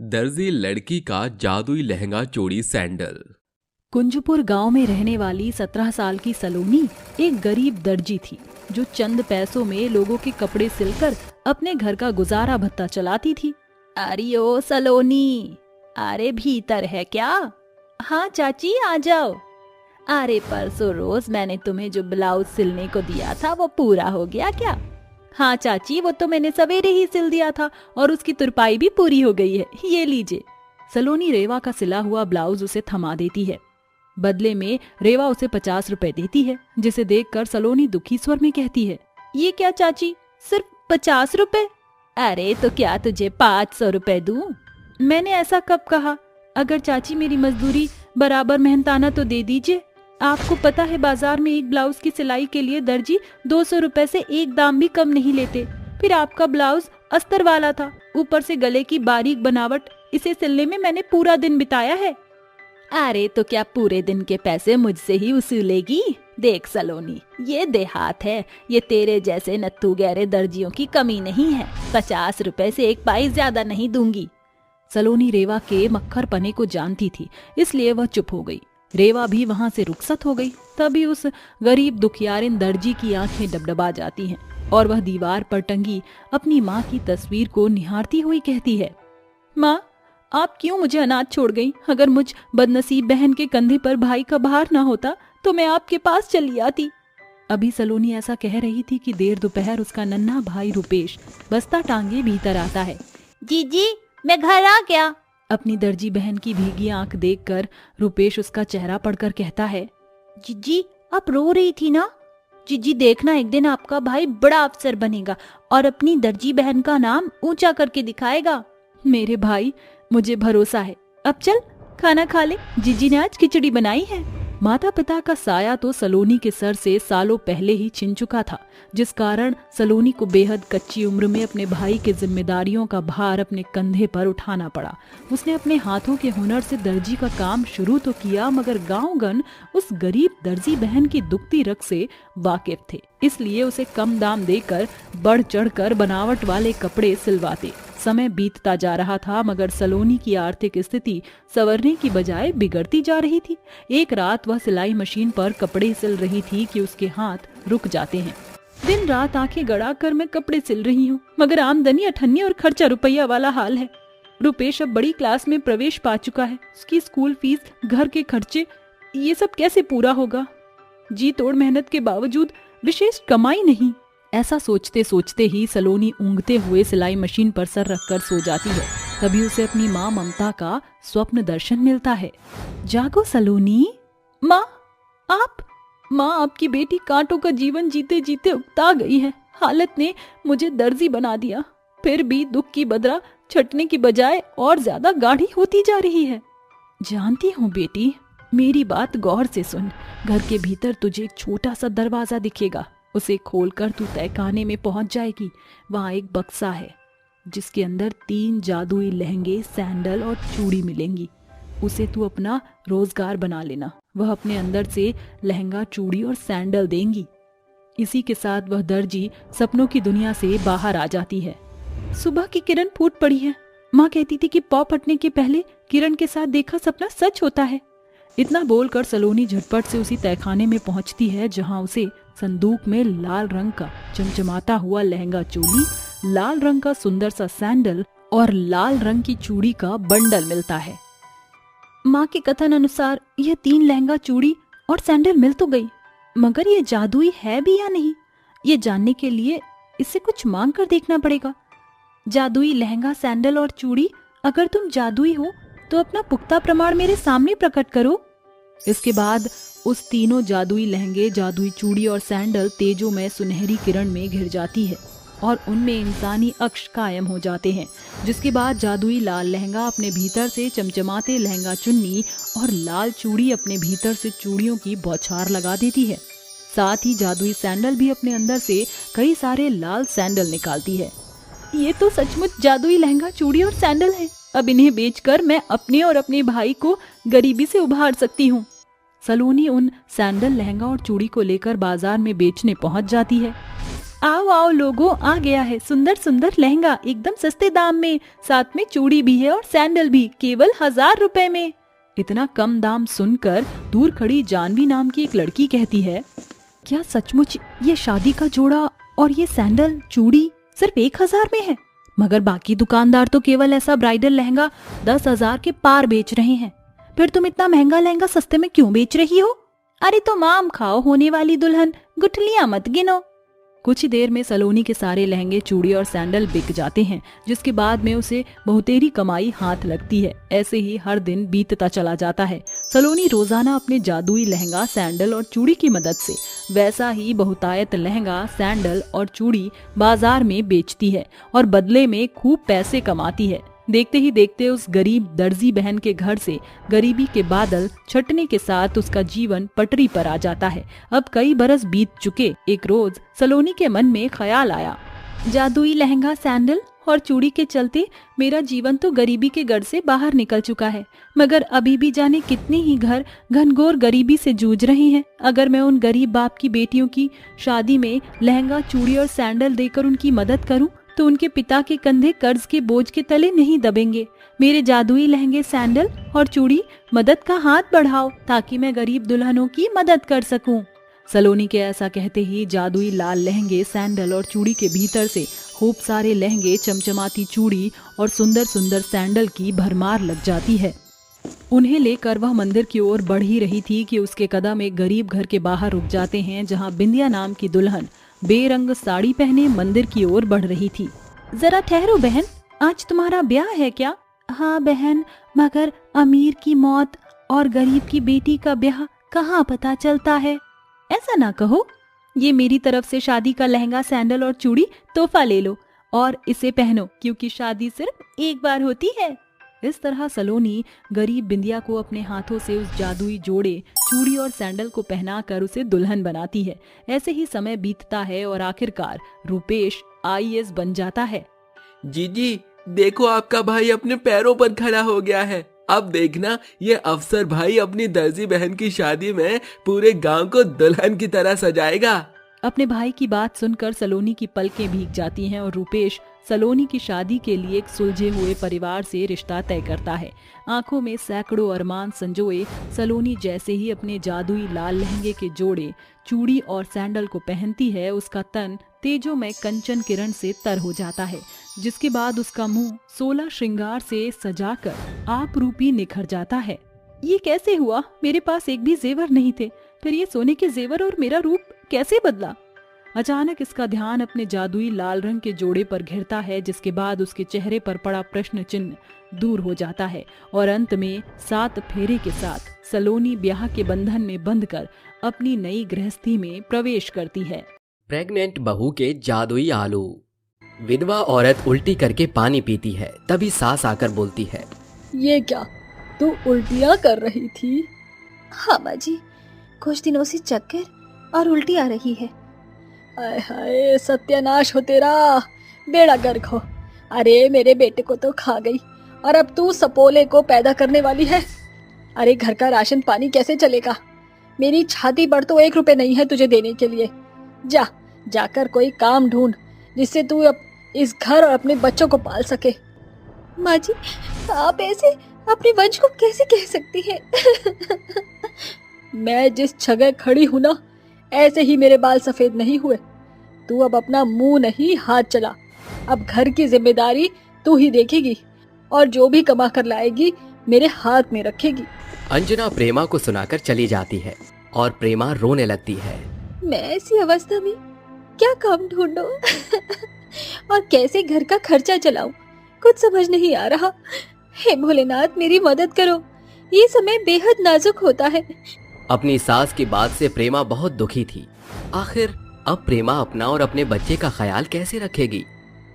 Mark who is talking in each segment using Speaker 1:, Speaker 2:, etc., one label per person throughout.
Speaker 1: दर्जी लड़की का जादुई लहंगा चोड़ी सैंडल।
Speaker 2: कुंजपुर गांव में रहने वाली 17 साल की सलोनी एक गरीब दर्जी थी जो चंद पैसों में लोगों के कपड़े सिलकर अपने घर का गुजारा भत्ता चलाती थी। अरे ओ सलोनी, अरे भीतर है क्या? हाँ चाची आ जाओ। अरे परसों रोज मैंने तुम्हें जो ब्लाउज सिलने को दिया था वो पूरा हो गया क्या? हाँ चाची, वो तो मैंने सवेरे ही सिल दिया था और उसकी तुरपाई भी पूरी हो गई है, ये लीजिए। सलोनी रेवा का सिला हुआ ब्लाउज उसे थमा देती है। बदले में रेवा उसे 50 रुपए देती है, जिसे देखकर सलोनी दुखी स्वर में कहती है, ये क्या चाची, सिर्फ 50 रुपए? अरे तो क्या तुझे 500 रुपए दूं? मैंने ऐसा कब कहा? अगर चाची मेरी मजदूरी बराबर मेहनताना तो दे दीजिए। आपको पता है बाजार में एक ब्लाउज की सिलाई के लिए दर्जी 200 रुपए से एक दाम भी कम नहीं लेते। फिर आपका ब्लाउज अस्तर वाला था, ऊपर से गले की बारीक बनावट, इसे सिलने में मैंने पूरा दिन बिताया है। अरे तो क्या पूरे दिन के पैसे मुझसे ही वसूलेगी? देख सलोनी, ये देहात है, ये तेरे जैसे नत्थू गहरे दर्जियों की कमी नहीं है। 50 रुपए से एक पाई ज्यादा नहीं दूंगी। सलोनी रेवा के मक्खर पने को जानती थी, इसलिए वह चुप हो गई। रेवा भी वहां से रुखसत हो गई। तभी उस गरीब दुखियारिन दर्जी की आंखें डबडबा जाती हैं और वह दीवार पर टंगी अपनी माँ की तस्वीर को निहारती हुई कहती है, माँ, आप क्यों मुझे अनाथ छोड़ गई? अगर मुझ बदनसीब बहन के कंधे पर भाई का भार ना होता तो मैं आपके पास चली आती। अभी सलोनी ऐसा कह रही थी कि देर दोपहर उसका नन्हा भाई रुपेश बस्ता टांगे भीतर आता है। जीजी, मैं घर आ गया। अपनी दर्जी बहन की भीगी आंख देखकर रुपेश उसका चेहरा पढ़कर कहता है, जीजी आप रो रही थी ना? जीजी देखना, एक दिन आपका भाई बड़ा अफसर बनेगा और अपनी दर्जी बहन का नाम ऊंचा करके दिखाएगा। मेरे भाई, मुझे भरोसा है। अब चल खाना खा ले, जीजी ने आज खिचड़ी बनाई है। माता पिता का साया तो सलोनी के सर से सालों पहले ही छिन चुका था, जिस कारण सलोनी को बेहद कच्ची उम्र में अपने भाई के जिम्मेदारियों का भार अपने कंधे पर उठाना पड़ा। उसने अपने हाथों के हुनर से दर्जी का काम शुरू तो किया, मगर गांवगन उस गरीब दर्जी बहन की दुखती रग से वाकिफ थे, इसलिए उसे कम दाम देकर बढ़ चढ़कर बनावट वाले कपड़े सिलवाते। समय बीतता जा रहा था, मगर सलोनी की आर्थिक स्थिति संवरने की बजाय बिगड़ती जा रही थी। एक रात वह सिलाई मशीन पर कपड़े सिल रही थी कि उसके हाथ रुक जाते हैं। दिन रात आंखें गड़ाकर मैं कपड़े सिल रही हूँ, मगर आमदनी अठन्नी और खर्चा रुपया वाला हाल है। रुपेश अब बड़ी क्लास में प्रवेश पा चुका है, उसकी स्कूल फीस, घर के खर्चे, ये सब कैसे पूरा होगा? जी तोड़ मेहनत के बावजूद विशेष कमाई नहीं। ऐसा सोचते सोचते ही सलोनी ऊँघते हुए सिलाई मशीन पर सर रखकर सो जाती है। तभी उसे अपनी माँ ममता का स्वप्न दर्शन मिलता है। जागो सलोनी। माँ, आप? माँ, आपकी बेटी कांटों का जीवन जीते जीते उकता गई है। हालत ने मुझे दर्जी बना दिया, फिर भी दुख की बदरा छटने की बजाय और ज्यादा गाढ़ी होती जा रही है। जानती हूँ बेटी, मेरी बात गौर से सुन। घर के भीतर तुझे एक छोटा सा दरवाजा दिखेगा, उसे खोलकर तू तहखाने में पहुंच जाएगी। वहां एक बक्सा है जिसके अंदर 3 जादुई लहंगे, सैंडल और चूड़ी मिलेंगी। उसे तू अपना रोजगार बना लेना। वह अपने अंदर से लहंगा, चूड़ी और सैंडल देंगी। इसी के साथ वह दर्जी सपनों की दुनिया से बाहर आ जाती है। सुबह की किरण फूट पड़ी है। माँ कहती थी कि पौ फटने के पहले किरण के साथ देखा सपना सच होता है। इतना बोलकर सलोनी झटपट से उसी तहखाने में पहुंचती है, जहां उसे संदूक में लाल रंग का चमचमाता हुआ लहंगा चोली, लाल रंग का सुंदर सा सैंडल और लाल रंग की चूड़ी का बंडल मिलता है। माँ के कथन अनुसार यह 3 लहंगा, चूड़ी और सैंडल मिल तो गई, मगर ये जादुई है भी या नहीं, ये जानने के लिए इससे कुछ मांग कर देखना पड़ेगा। जादुई लहंगा, सैंडल और चूड़ी, अगर तुम जादुई हो तो अपना पुख्ता प्रमाण मेरे सामने प्रकट करो। इसके बाद उस तीनों जादुई लहंगे, जादुई चूड़ी और सैंडल तेजों में सुनहरी किरण में घिर जाती है और उनमें इंसानी अक्ष कायम हो जाते हैं। जिसके बाद जादुई लाल लहंगा अपने भीतर से चमचमाते लहंगा चुन्नी और लाल चूड़ी अपने भीतर से चूड़ियों की बौछार लगा देती है। साथ ही जादुई सैंडल भी अपने अंदर से कई सारे लाल सैंडल निकालती है। ये तो सचमुच जादुई लहंगा, चूड़ी और सैंडल है। अब इन्हें बेचकर मैं अपने और अपने भाई को गरीबी से उभार सकती हूँ। सलोनी उन सैंडल, लहंगा और चूड़ी को लेकर बाजार में बेचने पहुंच जाती है। आओ आओ लोगों, आ गया है सुंदर सुंदर लहंगा एकदम सस्ते दाम में, साथ में चूड़ी भी है और सैंडल भी, केवल 1000 रुपए में। इतना कम दाम सुनकर दूर खड़ी जानवी नाम की एक लड़की कहती है, क्या सचमुच ये शादी का जोड़ा और ये सैंडल चूड़ी सिर्फ 1000 में है? मगर बाकी दुकानदार तो केवल ऐसा ब्राइडल लहंगा 10,000 के पार बेच रहे हैं। फिर तुम इतना महंगा लहंगा सस्ते में क्यों बेच रही हो? अरे तो माम खाओ होने वाली दुल्हन, गुठलियां मत गिनो। कुछ ही देर में सलोनी के सारे लहंगे, चूड़ी और सैंडल बिक जाते हैं, जिसके बाद में उसे बहुतेरी कमाई हाथ लगती है। ऐसे ही हर दिन बीतता चला जाता है। सलोनी रोजाना अपने जादुई लहंगा, सैंडल और चूड़ी की मदद से वैसा ही बहुतायत लहंगा, सैंडल और चूड़ी बाजार में बेचती है और बदले में खूब पैसे कमाती है। देखते ही देखते उस गरीब दर्जी बहन के घर से गरीबी के बादल छटने के साथ उसका जीवन पटरी पर आ जाता है। अब कई बरस बीत चुके। एक रोज सलोनी के मन में ख्याल आया, जादुई लहंगा, सैंडल और चूड़ी के चलते मेरा जीवन तो गरीबी के गढ़ से बाहर निकल चुका है, मगर अभी भी जाने कितने ही घर घनघोर गरीबी से जूझ रहे हैं। अगर मैं उन गरीब बाप की बेटियों की शादी में लहंगा, चूड़ी और सैंडल देकर उनकी मदद करूं तो उनके पिता के कंधे कर्ज के बोझ के तले नहीं दबेंगे। मेरे जादुई लहंगे, सैंडल और चूड़ी मदद का हाथ बढ़ाओ ताकि मैं गरीब दुल्हनों की मदद कर सकूं। सलोनी के ऐसा कहते ही जादुई लाल लहंगे, सैंडल और चूड़ी के भीतर से खूब सारे लहंगे, चमचमाती चूड़ी और सुंदर सुंदर सैंडल की भरमार लग जाती है। उन्हें लेकर वह मंदिर की ओर बढ़ ही रही थी कि उसके कदम एक गरीब घर के बाहर रुक जाते हैं, जहां बिंदिया नाम की दुल्हन बेरंग साड़ी पहने मंदिर की ओर बढ़ रही थी। जरा ठहरो बहन, आज तुम्हारा ब्याह है क्या? हाँ बहन, मगर अमीर की मौत और गरीब की बेटी का ब्याह कहाँ पता चलता है। ऐसा ना कहो, ये मेरी तरफ से शादी का लहंगा, सैंडल और चूड़ी तोहफा ले लो और इसे पहनो, क्योंकि शादी सिर्फ एक बार होती है। इस तरह सलोनी गरीब बिंदिया को अपने हाथों से उस जादुई जोड़े चूड़ी और सैंडल को पहनाकर उसे दुल्हन बनाती है। ऐसे ही समय बीतता है और आखिरकार रूपेश IAS बन जाता है।
Speaker 1: जीजी देखो, आपका भाई अपने पैरों पर खड़ा हो गया है। अब देखना, ये अफसर भाई अपनी दर्जी बहन की शादी में पूरे गांव को दुल्हन की तरह सजाएगा।
Speaker 2: अपने भाई की बात सुनकर सलोनी की पलकें भीग जाती हैं और रूपेश सलोनी की शादी के लिए एक सुलझे हुए परिवार से रिश्ता तय करता है। आंखों में सैकड़ों अरमान संजोए सलोनी जैसे ही अपने जादुई लाल लहंगे के जोड़े, चूड़ी और सैंडल को पहनती है, उसका तन तेजोमय कंचन किरण से तर हो जाता है, जिसके बाद उसका मुंह 16 श्रृंगार से सजाकर आप रूपी निखर जाता है। ये कैसे हुआ? मेरे पास एक भी जेवर नहीं थे, फिर ये सोने के जेवर और मेरा रूप कैसे बदला? अचानक इसका ध्यान अपने जादुई लाल रंग के जोड़े पर घिरता है, जिसके बाद उसके चेहरे पर पड़ा प्रश्न चिन्ह दूर हो जाता है और अंत में 7 फेरे के साथ सलोनी ब्याह के बंधन में बंधकर अपनी नई गृहस्थी में प्रवेश करती है।
Speaker 3: प्रेग्नेंट बहू के जादुई आलू। विधवा औरत उल्टी करके पानी पीती है, तभी सास आकर बोलती है,
Speaker 4: ये क्या, तू उल्टियाँ कर रही थी?
Speaker 5: हाँ माँ जी, कुछ दिनों से चक्कर और उल्टी आ रही है।
Speaker 4: हाय हाय, सत्यानाश हो तेरा, बेड़ा गर्क हो। अरे मेरे बेटे को तो खा गई और अब तू सपोले को पैदा करने वाली है। अरे घर का राशन पानी कैसे चलेगा? मेरी छाती पर तो 1 रुपए नहीं है तुझे देने के लिए। जाकर कोई काम ढूंढ जिससे तू इस घर और अपने बच्चों को पाल सके।
Speaker 5: माँ जी, आप ऐसे अपने वंश को कैसे कह सकती हैं?
Speaker 4: मैं जिस जगह खड़ी हूं ना, ऐसे ही मेरे बाल सफेद नहीं हुए। तू अब अपना मुंह नहीं हाथ चला। अब घर की जिम्मेदारी तू ही देखेगी और जो भी कमा कर लाएगी मेरे हाथ में रखेगी।
Speaker 3: अंजना प्रेमा को सुनाकर चली जाती है और प्रेमा रोने लगती है।
Speaker 5: मैं ऐसी अवस्था में क्या काम ढूंढूं और कैसे घर का खर्चा चलाऊं, कुछ समझ नहीं आ रहा। हे भोलेनाथ, मेरी मदद करो, ये समय बेहद नाजुक होता है।
Speaker 3: अपनी सास की बात से प्रेमा बहुत दुखी थी। आखिर अब प्रेमा अपना और अपने बच्चे का ख्याल कैसे रखेगी?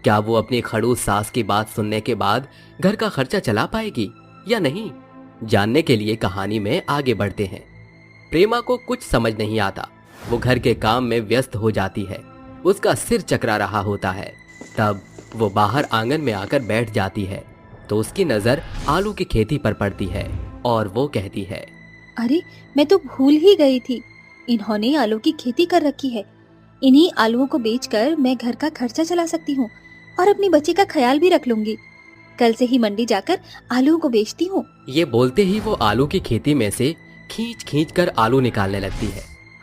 Speaker 3: क्या वो अपनी खड़ूस सास की बात सुनने के बाद घर का खर्चा चला पाएगी या नहीं? जानने के लिए कहानी में आगे बढ़ते हैं। प्रेमा को कुछ समझ नहीं आता। वो घर के काम में व्यस्त हो जाती है। उसका सिर चकरा रहा होता है। तब वो बाहर आंगन में आकर बैठ जाती है तो उसकी नजर आलू की खेती पर पड़ती है और वो कहती है,
Speaker 5: अरे मैं तो भूल ही गई थी, इन्होंने आलू की खेती कर रखी है। इन्हीं आलूओं को बेचकर मैं घर का खर्चा चला सकती हूँ और अपने बच्चे का ख्याल भी रख लूंगी। कल से ही मंडी जाकर आलूओं को बेचती हूँ।
Speaker 3: ये बोलते ही वो आलू की खेती में से खींच खींच कर आलू निकालने लगती है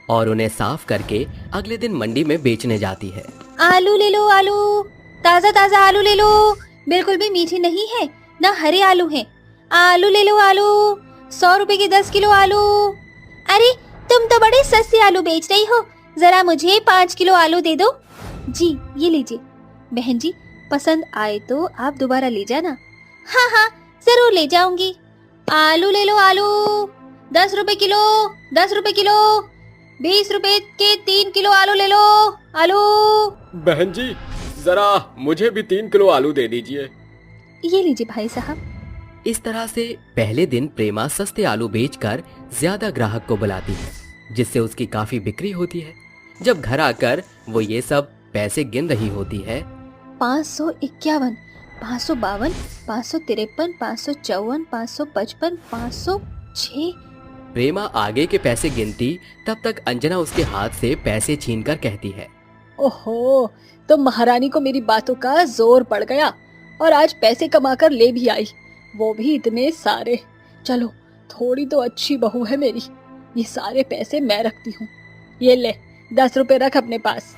Speaker 3: और उन्हें साफ करके अगले दिन मंडी में बेचने जाती है।
Speaker 5: आलू ले लो, आलू ताजा ताजा आलू ले लो, बिल्कुल भी मीठे नहीं है, ना हरे आलू हैं। आलू ले लो, आलू 100 रुपए के 10 किलो आलू। अरे तुम तो बड़े सस्ते आलू बेच रही हो, जरा मुझे 5 किलो आलू दे दो। जी ये लीजिए। बहन जी पसंद आए तो आप दोबारा ले जाना। हाँ हाँ जरूर ले जाऊंगी। आलू ले लो, आलू 10 रुपए किलो, 10 रुपए किलो, 20 रुपए के 3 किलो आलू ले लो। आलू
Speaker 1: बहन जी जरा मुझे भी 3 किलो आलू दे दीजिए।
Speaker 5: ये लीजिए भाई साहब।
Speaker 3: इस तरह से पहले दिन प्रेमा सस्ते आलू बेचकर ज्यादा ग्राहक को बुलाती है, जिससे उसकी काफी बिक्री होती है। जब घर आकर वो ये सब पैसे गिन रही होती है
Speaker 5: 551, 552, 553, 554, 555, 506।
Speaker 3: प्रेमा आगे के पैसे गिनती तब तक अंजना उसके हाथ से पैसे छीनकर कहती है,
Speaker 4: ओहो, तो महारानी को मेरी बातों का जोर पड़ गया और आज पैसे कमाकर ले भी आई, वो भी इतने सारे। चलो थोड़ी तो अच्छी बहू है मेरी, ये सारे पैसे मैं रखती हूँ। ये ले 10 रुपए रख अपने पास।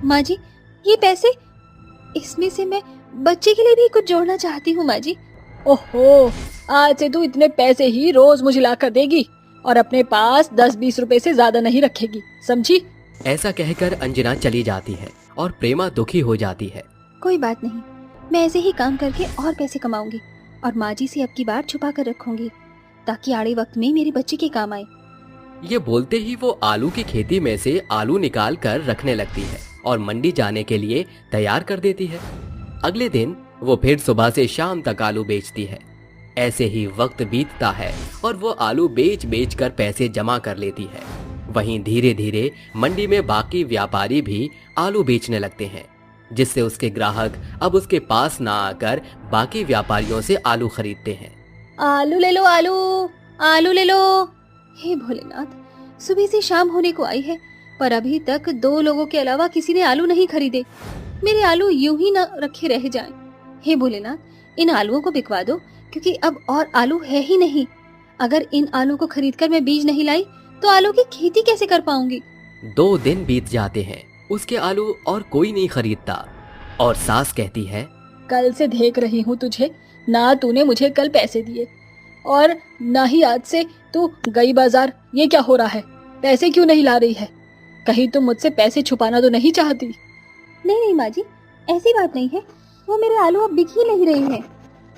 Speaker 5: माँ जी ये पैसे, इसमें से मैं बच्चे के लिए भी कुछ जोड़ना चाहती हूँ। माँ जी
Speaker 4: ओहो, आज से तू इतने पैसे ही रोज मुझे लाकर देगी और अपने पास 10-20 रुपए से ज्यादा नहीं रखेगी, समझी?
Speaker 3: ऐसा कहकर अंजना चली जाती है और प्रेमा दुखी हो जाती है।
Speaker 5: कोई बात नहीं, मैं ऐसे ही काम करके और पैसे कमाऊंगी और माँ जी से अब की बार छुपा कर रखूंगी ताकि आड़े वक्त में मेरे बच्चे के काम आए।
Speaker 3: ये बोलते ही वो आलू की खेती में से आलू निकाल कर रखने लगती है और मंडी जाने के लिए तैयार कर देती है। अगले दिन वो फिर सुबह से शाम तक आलू बेचती है। ऐसे ही वक्त बीतता है और वो आलू बेच बेच कर पैसे जमा कर लेती है। वहीं धीरे धीरे मंडी में बाकी व्यापारी भी आलू बेचने लगते हैं, जिससे उसके ग्राहक अब उसके पास ना आकर बाकी व्यापारियों से आलू खरीदते हैं।
Speaker 5: आलू ले लो, आलू आलू ले लो। हे भोलेनाथ, सुबह से शाम होने को आई है पर अभी तक 2 लोगों के अलावा किसी ने आलू नहीं खरीदे। मेरे आलू यूं ही न रखे रह जाएं। हे भोलेनाथ, इन आलूओं को बिकवा दो क्योंकि अब और आलू है ही नहीं। अगर इन आलू को खरीदकर मैं बीज नहीं लाई तो आलू की खेती कैसे कर पाऊंगी?
Speaker 3: 2 दिन बीत जाते हैं, उसके आलू और कोई नहीं खरीदता और सास कहती है,
Speaker 4: कल से देख रही हूँ तुझे, ना तूने मुझे कल पैसे दिए और ना ही आज से तू गई बाजार। ये क्या हो रहा है? पैसे क्यों नहीं ला रही है? कहीं तुम मुझसे पैसे छुपाना तो नहीं चाहती?
Speaker 5: नहीं नहीं माँ जी, ऐसी बात नहीं है। वो मेरे आलू अब बिक ही नहीं रहे हैं।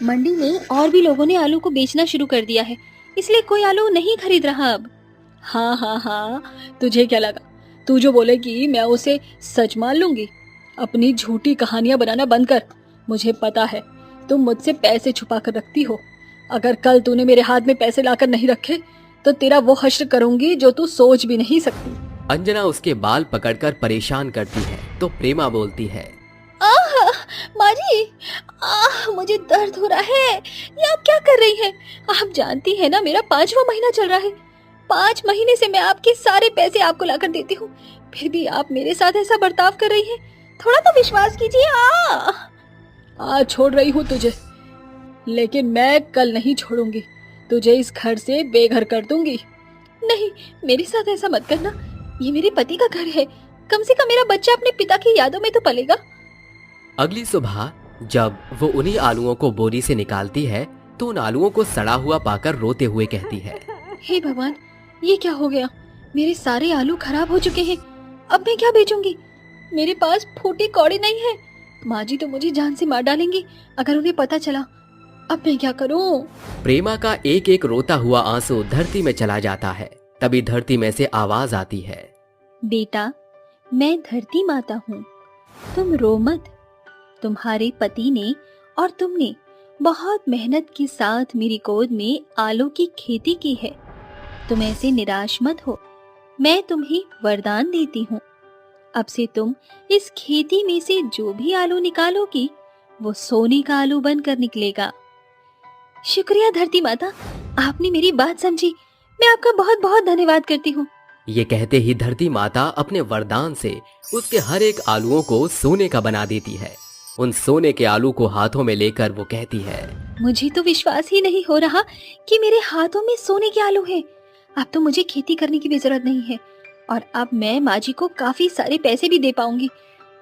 Speaker 5: मंडी में और भी लोगों ने आलू को बेचना शुरू कर दिया है, इसलिए कोई आलू नहीं खरीद रहा अब।
Speaker 4: हाँ हाँ हाँ, तुझे क्या लगा तू जो बोलेगी मैं उसे सच मान लूंगी? अपनी झूठी कहानियां बनाना बंद कर। मुझे पता है तुम मुझसे पैसे छुपा कर रखती हो। अगर कल तूने मेरे हाथ में पैसे लाकर नहीं रखे तो तेरा वो हश्र करूंगी जो तू सोच भी नहीं सकती।
Speaker 3: अंजना उसके बाल पकड़कर परेशान करती है तो प्रेमा बोलती है,
Speaker 5: माँ जी, मुझे दर्द हो रहा है। ये आप क्या कर रही हैं? आप जानती हैं ना मेरा 5वां महीना चल रहा है। 5 महीने से मैं आपके सारे पैसे आपको लाकर देती हूँ, फिर भी आप मेरे साथ ऐसा बर्ताव कर रही हैं। थोड़ा तो विश्वास कीजिए।
Speaker 4: आज छोड़ रही हूँ तुझे, लेकिन मैं कल नहीं छोड़ूंगी। तुझे इस घर से बेघर कर दूंगी।
Speaker 5: नहीं, मेरे साथ ऐसा मत करना। ये मेरे पति का घर है, कम से कम मेरा बच्चा अपने पिता की यादों में तो पलेगा।
Speaker 3: अगली सुबह जब वो उन्हीं आलूओं को बोरी से निकालती है तो उन आलूओं को सड़ा हुआ पाकर रोते हुए कहती है,
Speaker 5: हे भगवान, ये क्या हो गया? मेरे सारे आलू खराब हो चुके हैं। अब मैं क्या बेचूंगी? मेरे पास फूटी कौड़ी नहीं है। माँ जी तो मुझे जान से मार डालेंगी अगर उन्हें पता चला। अब मैं क्या करूं?
Speaker 3: प्रेमा का एक एक रोता हुआ आंसू धरती में चला जाता है। तभी धरती में से आवाज आती है,
Speaker 5: बेटा, मैं धरती माता हूँ, तुम रो मत। तुम्हारे पति ने और तुमने बहुत मेहनत के साथ मेरी गोद में आलू की खेती की है। तुम ऐसे निराश मत हो। मैं तुम्हें वरदान देती हूँ, अब से तुम इस खेती में से जो भी आलू निकालोगी वो सोने का आलू बनकर निकलेगा। शुक्रिया धरती माता, आपने मेरी बात समझी। मैं आपका बहुत बहुत धन्यवाद करती हूँ।
Speaker 3: ये कहते ही धरती माता अपने वरदान से उसके हर एक आलूओं को सोने का बना देती है। उन सोने के आलू को हाथों में लेकर वो कहती है,
Speaker 5: मुझे तो विश्वास ही नहीं हो रहा कि मेरे हाथों में सोने के आलू हैं। अब तो मुझे खेती करने की भी जरूरत नहीं है और अब मैं माँ जी को काफी सारे पैसे भी दे पाऊंगी।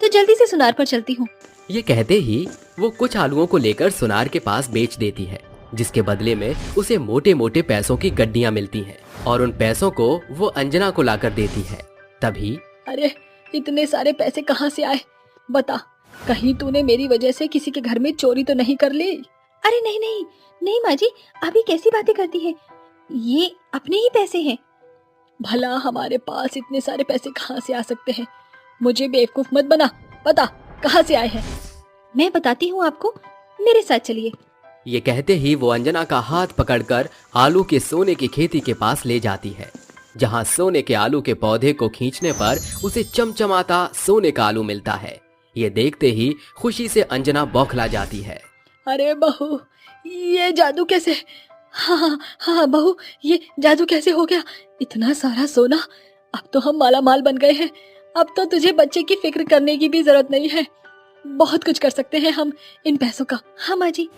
Speaker 5: तो जल्दी से सुनार पर चलती हूँ।
Speaker 3: ये कहते ही वो कुछ आलूओं को लेकर सुनार के पास बेच देती है, जिसके बदले में उसे मोटे मोटे पैसों की गड्डियां मिलती हैं और उन पैसों को वो अंजना को लाकर देती है। तभी
Speaker 4: अरे इतने सारे पैसे कहाँ से आए? बता, कहीं तूने मेरी वजह से किसी के घर में चोरी तो नहीं कर ली?
Speaker 5: अरे नहीं नहीं नहीं माँ जी, अभी कैसी बातें करती है, ये अपने ही पैसे हैं।
Speaker 4: भला हमारे पास इतने सारे पैसे कहाँ से आ सकते हैं? मुझे बेवकूफ मत बना, बता कहाँ से आए हैं?
Speaker 5: मैं बताती हूँ आपको, मेरे साथ चलिए।
Speaker 3: ये कहते ही वो अंजना का हाथ पकड़कर आलू के सोने की खेती के पास ले जाती है, जहाँ सोने के आलू के पौधे को खींचने पर उसे चमचमाता सोने का आलू मिलता है। ये देखते ही खुशी से अंजना बौखला जाती है।
Speaker 4: अरे बहू, ये जादू कैसे? हाँ हाँ बहू, ये जादू कैसे हो गया? इतना सारा सोना, अब तो हम माला माल बन गए हैं। अब तो तुझे बच्चे की फिक्र करने की भी जरूरत नहीं है। बहुत कुछ कर सकते हैं हम इन पैसों का।
Speaker 5: हाँ माँ जी,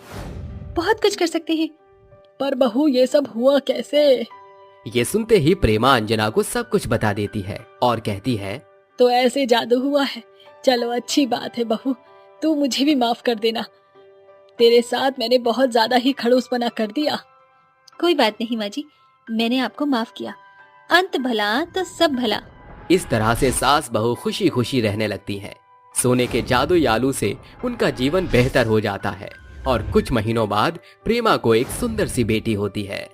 Speaker 5: बहुत कुछ कर सकते हैं।
Speaker 4: पर बहू, ये सब हुआ कैसे?
Speaker 3: ये सुनते ही प्रेमा अंजना को सब कुछ बता देती है और कहती है,
Speaker 4: तो ऐसे जादू हुआ है। चलो अच्छी बात है बहू, तू मुझे भी माफ कर देना। तेरे साथ मैंने बहुत ज्यादा ही खड़ूसपना कर दिया।
Speaker 5: कोई बात नहीं माँ जी, मैंने आपको माफ किया। अंत भला तो सब भला।
Speaker 3: इस तरह से सास बहू खुशी खुशी रहने लगती हैं। सोने के जादुई आलू से उनका जीवन बेहतर हो जाता है और कुछ महीनों बाद प्रेमा को एक सुंदर सी बेटी होती है।